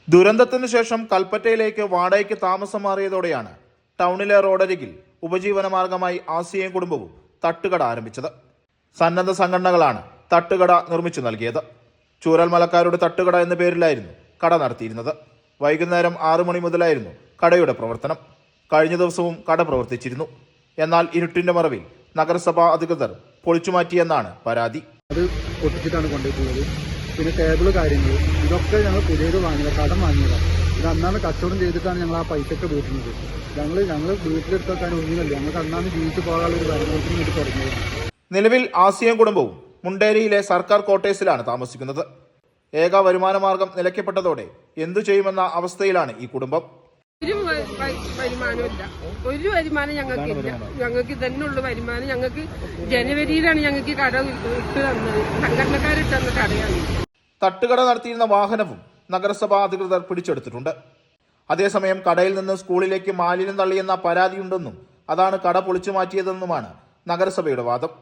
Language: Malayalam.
ദുരന്തത്തിനു ശേഷം കൽപ്പറ്റയിലേക്ക് വാടകയ്ക്ക് താമസം മാറിയതോടെയാണ് ടൗണിലെ റോഡരികിൽ ഉപജീവനമാർഗമായി ആസിയയും കുടുംബവും തട്ടുകട ആരംഭിച്ചത്. സന്നദ്ധ സംഘടനകളാണ് തട്ടുകട നിർമ്മിച്ചു നൽകിയത്. ചൂരൽമലക്കാരുടെ തട്ടുകട എന്ന പേരിലായിരുന്നു കട നടത്തിയിരുന്നത്. വൈകുന്നേരം 6 മണി മുതലായിരുന്നു കടയുടെ പ്രവർത്തനം. കഴിഞ്ഞ ദിവസവും കട പ്രവർത്തിച്ചിരുന്നു. എന്നാൽ ഇരുട്ടിന്റെ മറവിൽ നഗരസഭാ അധികൃതർ പൊളിച്ചുമാറ്റിയെന്നാണ് പരാതി. അത് പൊട്ടിച്ചിട്ടാണ് കൊണ്ടുപോയിട്ടുള്ളത്. പിന്നെ ടേബിള് കാര്യങ്ങൾ ഇതൊക്കെ ഞങ്ങൾ പുതിയത് വാങ്ങിയത്, കടം വാങ്ങിയതാണ്. ഇത് അന്നാണ് കച്ചവടം ചെയ്തിട്ടാണ് ഞങ്ങൾ ആ പൈസയൊക്കെ വീട്ടുന്നത്. ഞങ്ങൾ വീട്ടിലെടുക്കാൻ ഒന്നുമില്ല. ഞങ്ങൾക്ക് അന്നാണ് ജീവിച്ചു പോകാനുള്ള ഒരു വരുമാനത്തിന് വേണ്ടി തുടങ്ങിയത്. നിലവിൽ ആസിയയും കുടുംബവും മുണ്ടേരിയിലെ സർക്കാർ ക്വാർട്ടേഴ്സിലാണ് താമസിക്കുന്നത്. ഏക വരുമാനമാർഗം നിലയ്ക്കപ്പെട്ടതോടെ എന്തു ചെയ്യുമെന്ന അവസ്ഥയിലാണ് ഈ കുടുംബം. ഒരു വരുമാനമില്ല, ഒരു വരുമാനം ഞങ്ങൾക്കില്ല. ഞങ്ങൾക്ക് തന്നെ ഉള്ള വരുമാനം. ഞങ്ങൾക്ക് ജനുവരിയിലാണ് ഞങ്ങൾക്ക് കട ഇട്ട് തന്നത്, സംഘടനക്കാരിട്ട് തന്ന കടയാണ്. തട്ടുകട നടത്തിയിരുന്ന വാഹനവും നഗരസഭാ അധികൃതർ പിടിച്ചെടുത്തിട്ടുണ്ട്. അതേസമയം കടയിൽ നിന്ന് സ്കൂളിലേക്ക് മാലിന്യം തള്ളിയെന്ന പരാതിയുണ്ടെന്നും അതാണ് കട പൊളിച്ചു മാറ്റിയതെന്നുമാണ് നഗരസഭയുടെ വാദം.